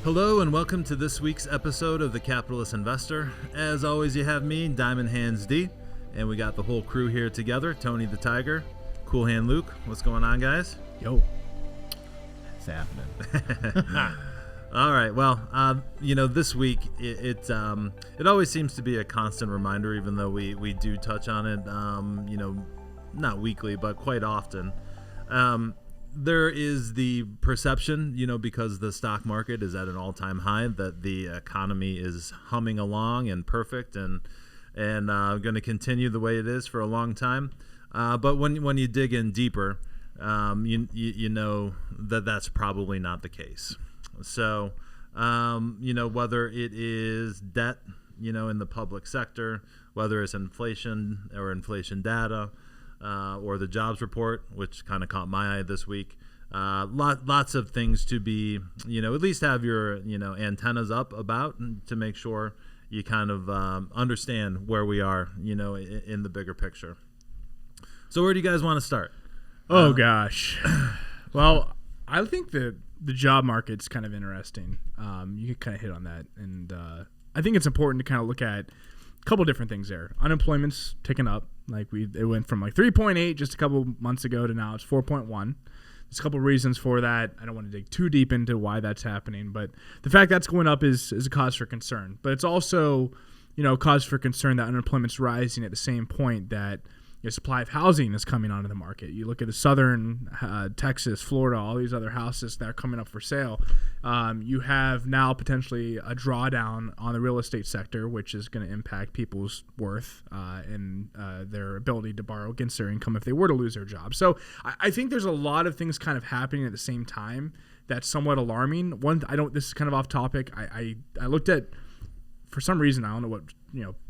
Hello and welcome to this week's episode of The Capitalist Investor. As always, you have me, Diamond Hands D, and we got the whole crew here together. Tony the Tiger, Cool Hand Luke. What's going on, guys? Yo. It's happening. All right. Well, this week it always seems to be a constant reminder, even though we do touch on it, not weekly, but quite often. There is the perception, because the stock market is at an all-time high, that the economy is humming along and perfect and going to continue the way it is for a long time. But when you dig in deeper, you know that that's probably not the case. So, whether it is debt, in the public sector, whether it's inflation or inflation data, or the jobs report, which kind of caught my eye this week. Lots of things to be, at least have your, antennas up about to make sure you kind of understand where we are, in the bigger picture. So where do you guys want to start? Oh, gosh. Well, I think the job market's kind of interesting. You can kind of hit on that. And I think it's important to kind of look at a couple different things there. Unemployment's ticking up. It went from 3.8 just a couple months ago to now it's 4.1. There's a couple reasons for that. I don't want to dig too deep into why that's happening, but the fact that's going up is a cause for concern. But it's also, a cause for concern that unemployment's rising at the same point that supply of housing is coming onto the market. You look at the southern Texas, Florida, all these other houses that are coming up for sale. You have now potentially a drawdown on the real estate sector, which is going to impact people's worth and their ability to borrow against their income if they were to lose their job. So I think there's a lot of things kind of happening at the same time that's somewhat alarming. This is kind of off topic. I looked at, for some reason, I don't know what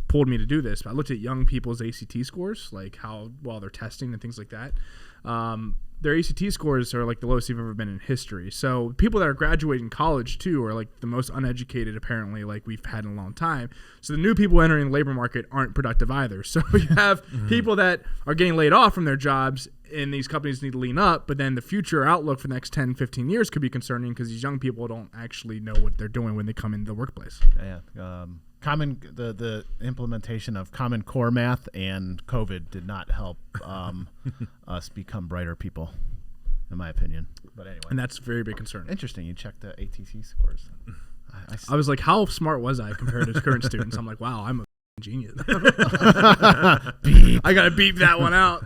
pulled me to do this, but I looked at young people's ACT scores, like how well they're testing and things like that. Their ACT scores are the lowest they've ever been in history. So people that are graduating college too are the most uneducated apparently we've had in a long time. So the new people entering the labor market aren't productive either. So you have people that are getting laid off from their jobs and these companies need to lean up, but then the future outlook for the next 10, 15 years could be concerning because these young people don't actually know what they're doing when they come into the workplace. Yeah. The implementation of Common Core math and COVID did not help us become brighter people, in my opinion. But anyway, and that's a very big concern. Interesting. You checked the ATC scores. I was like, how smart was I compared to current students? I'm like, wow, I'm a genius. Beep. I gotta beep that one out.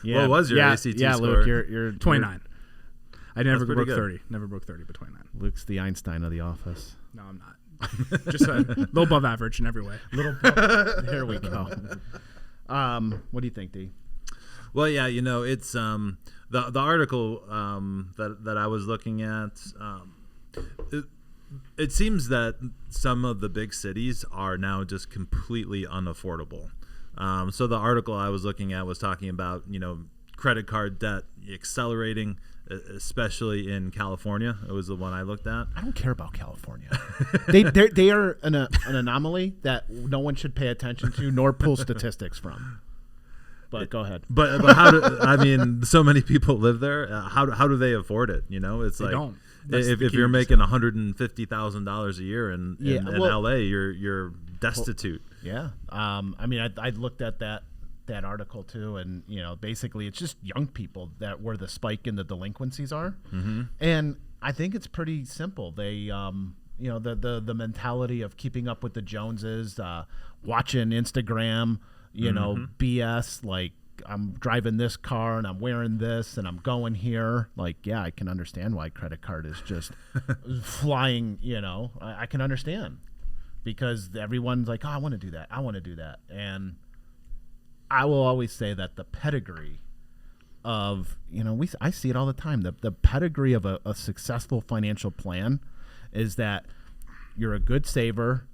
Yeah. What was your ACT score? Yeah, Luke, you're 29. I never broke good. 30. Never broke 30, but 29. Luke's the Einstein of the office. No, I'm not. Just a little above average in every way. There we go. What do you think, D? Well, yeah, it's the article that I was looking at. It seems that some of the big cities are now just completely unaffordable. So the article I was looking at was talking about credit card debt accelerating, especially in California. It was the one I looked at. I don't care about California. they are an anomaly that no one should pay attention to nor pull statistics from. But go ahead. But how so many people live there. How do they afford it? It's they don't. If you're making $150,000 a year in LA, you're destitute. Yeah. I looked at that article too, and basically it's just young people that where the spike in the delinquencies are. Mm-hmm. And I think it's pretty simple. They the mentality of keeping up with the Joneses, watching Instagram, BS, I'm driving this car and I'm wearing this and I'm going here. I can understand why credit card is just flying. I can understand because everyone's like, oh, I want to do that. And I will always say that the pedigree of, I see it all the time. The pedigree of a successful financial plan is that you're a good saver,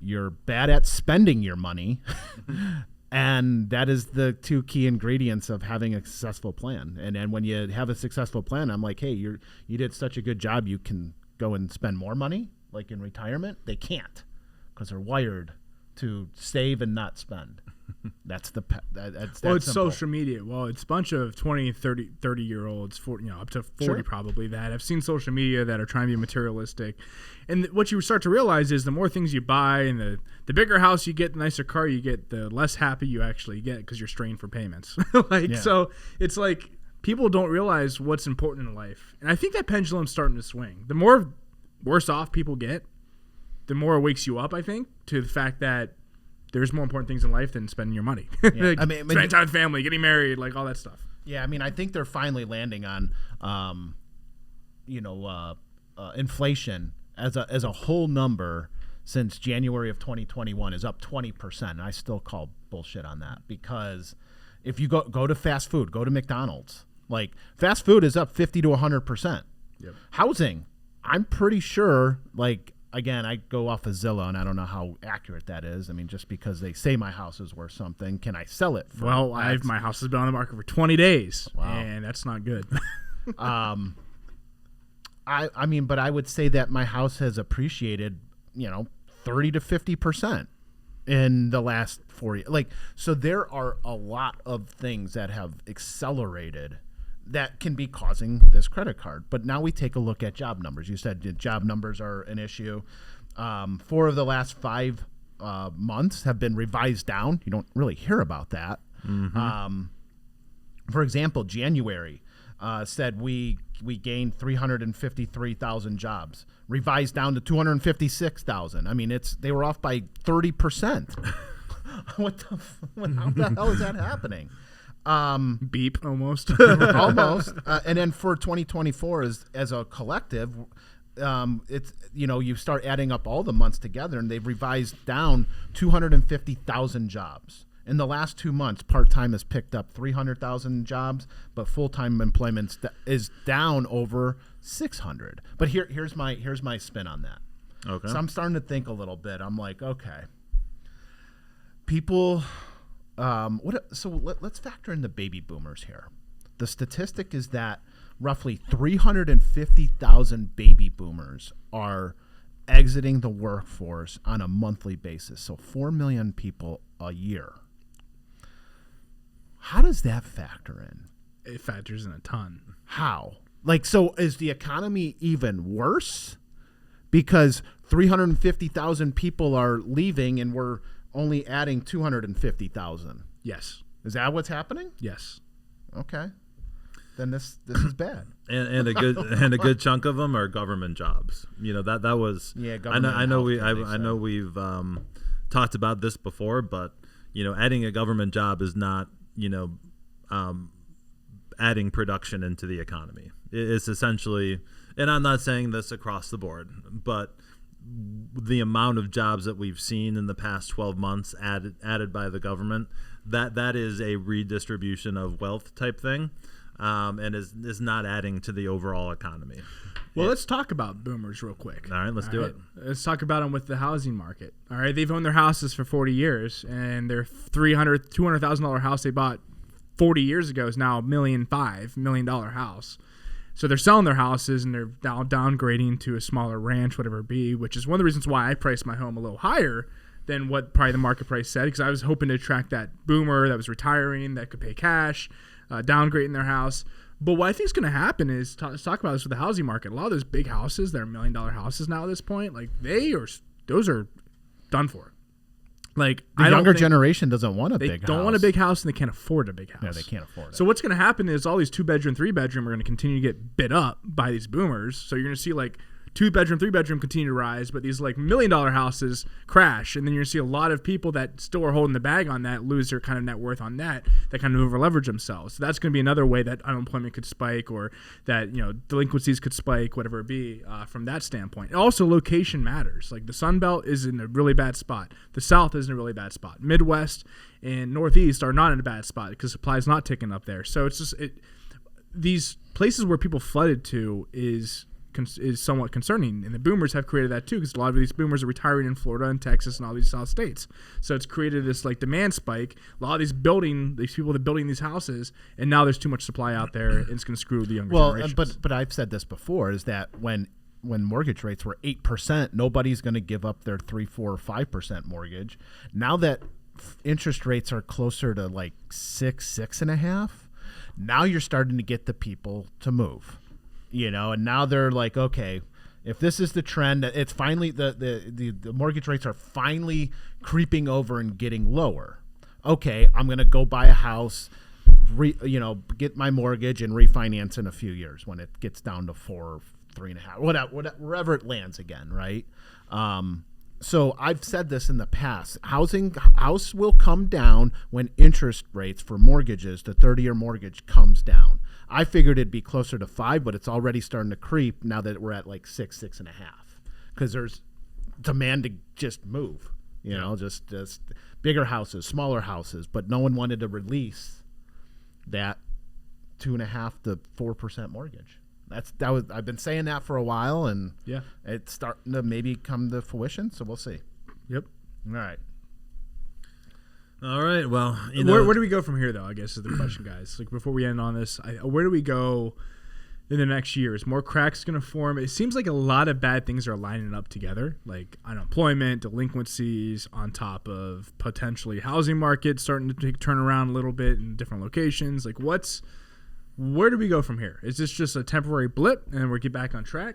you're bad at spending your money, and that is the two key ingredients of having a successful plan. And when you have a successful plan, I'm like, hey, you did such a good job, you can go and spend more money, in retirement. They can't because they're wired to save and not spend. That's that's well, that it's simple. social media. Well, it's a bunch of 20, 30-year-olds, up to 40 Sure. probably, that have seen social media that are trying to be materialistic. And what you start to realize is the more things you buy and the bigger house you get, the nicer car you get, the less happy you actually get because you're strained for payments. So it's like people don't realize what's important in life. And I think that pendulum's starting to swing. The more worse off people get, the more it wakes you up, I think, to the fact that there's more important things in life than spending your money. Yeah. I mean, spending time with family, getting married, like all that stuff. Yeah, I mean, I think they're finally landing on, inflation as a whole number since January of 2021 is up 20%. I still call bullshit on that because if you go to fast food, go to McDonald's, like fast food is up 50 to 100%. Yep. Housing, I'm pretty sure, like, again, I go off of Zillow, and I don't know how accurate that is. I mean, just because they say my house is worth something, can I sell it? My house has been on the market for 20 days, Wow. and that's not good. I mean, but I would say that my house has appreciated, 30 to 50% in the last 4 years. Like, so there are a lot of things that have accelerated that can be causing this credit card. But now we take a look at job numbers. You said the job numbers are an issue. 4 of the last 5 months have been revised down. You don't really hear about that. Mm-hmm. For example, January said we gained 353,000 jobs, revised down to 256,000. I mean, they were off by 30%. How the hell is that happening? Beep, almost. Almost. And then for 2024 as a collective, it's, you start adding up all the months together, and they've revised down 250,000 jobs. In the last 2 months, part-time has picked up 300,000 jobs, but full-time employment is down over 600. But here's my spin on that. Okay. So I'm starting to think a little bit. I'm like, okay, people. Let's factor in the baby boomers here. The statistic is that roughly 350,000 baby boomers are exiting the workforce on a monthly basis. So 4 million people a year. How does that factor in? It factors in a ton. How? Like, so is the economy even worse? Because 350,000 people are leaving and we're only adding 250,000. Yes. Is that what's happening? Yes. Okay. Then this is bad. And a good chunk of them are government jobs. That was government. I know we've talked about this before, but adding a government job is not adding production into the economy. It's essentially, and I'm not saying this across the board, but the amount of jobs that we've seen in the past 12 months added by the government, that is a redistribution of wealth type thing, and is not adding to the overall economy. Well, let's talk about boomers real quick. All right, let's do it. Let's talk about them with the housing market. All right, they've owned their houses for 40 years, and their $200,000 house they bought 40 years ago is now $1.5 million house. So they're selling their houses, and they're now downgrading to a smaller ranch, whatever it be, which is one of the reasons why I priced my home a little higher than what probably the market price said, because I was hoping to attract that boomer that was retiring, that could pay cash, downgrading their house. But what I think is going to happen is, let's talk about this with the housing market. A lot of those big houses, that are $1 million houses now at this point, like those are done for. Like the younger generation doesn't want a big house. They don't want a big house, and they can't afford a big house. Yeah, they can't afford it. So what's going to happen is all these 2-bedroom, 3-bedroom are going to continue to get bid up by these boomers. So you're going to see like 2-bedroom, 3-bedroom continue to rise, but these like $1 million houses crash, and then you're going to see a lot of people that still are holding the bag on that lose their kind of net worth on that kind of over leverage themselves. So that's going to be another way that unemployment could spike, or that delinquencies could spike, whatever it be, from that standpoint. And also, location matters. Like the Sun Belt is in a really bad spot. The South is in a really bad spot. Midwest and Northeast are not in a bad spot because supply is not ticking up there. So it's just these places where people flooded to is somewhat concerning, and the boomers have created that too, because a lot of these boomers are retiring in Florida and Texas and all these South states. So it's created this like demand spike. A lot of these people that are building these houses, and now there's too much supply out there, and it's going to screw the younger generations. But I've said this before, is that when mortgage rates were 8%, nobody's going to give up their 3, 4, or 5% mortgage. Now that interest rates are closer to like 6.5, now you're starting to get the people to move, and now they're like, okay, if this is the trend, it's finally the mortgage rates are finally creeping over and getting lower. Okay, I'm going to go buy a house, get my mortgage and refinance in a few years when it gets down to 4, 3.5, whatever, wherever it lands again, right? So I've said this in the past. House will come down when interest rates for mortgages, the 30-year mortgage, comes down. I figured it'd be closer to 5, but it's already starting to creep now that we're at like 6.5, because there's demand to just move. Just bigger houses, smaller houses, but no one wanted to release that 2.5 to 4% mortgage. I've been saying that for a while, and it's starting to maybe come to fruition. So we'll see. Yep. All right. Well, where do we go from here, though? I guess is the question, guys. Like before we end on this, where do we go in the next year? Is more cracks going to form? It seems like a lot of bad things are lining up together, like unemployment, delinquencies, on top of potentially housing markets starting to turn around a little bit in different locations. Like where do we go from here? Is this just a temporary blip and we get back on track?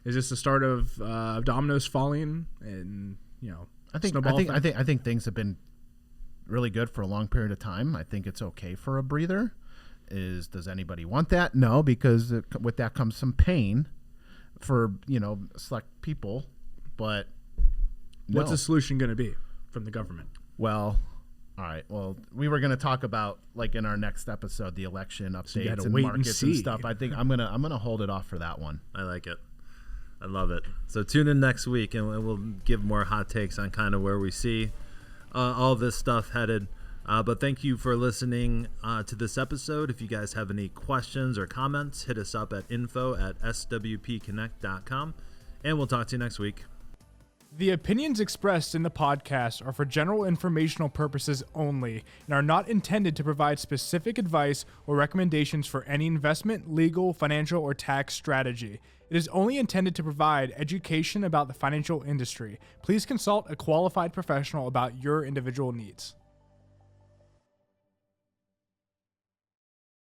Is this the start of dominoes falling and I think things have been really good for a long period of time. I think it's okay for a breather. Does anybody want that? No, because with that comes some pain for select people. But what's the solution going to be from the government? Well, all right. Well, we were going to talk about, like, in our next episode, the election updates and markets and stuff. I think I'm gonna hold it off for that one. I like it. I love it. So tune in next week, and we'll give more hot takes on kind of where we see all this stuff headed. But thank you for listening to this episode. If you guys have any questions or comments, hit us up at info@swpconnect.com, and we'll talk to you next week. The opinions expressed in the podcast are for general informational purposes only and are not intended to provide specific advice or recommendations for any investment, legal, financial, or tax strategy. It is only intended to provide education about the financial industry. Please consult a qualified professional about your individual needs.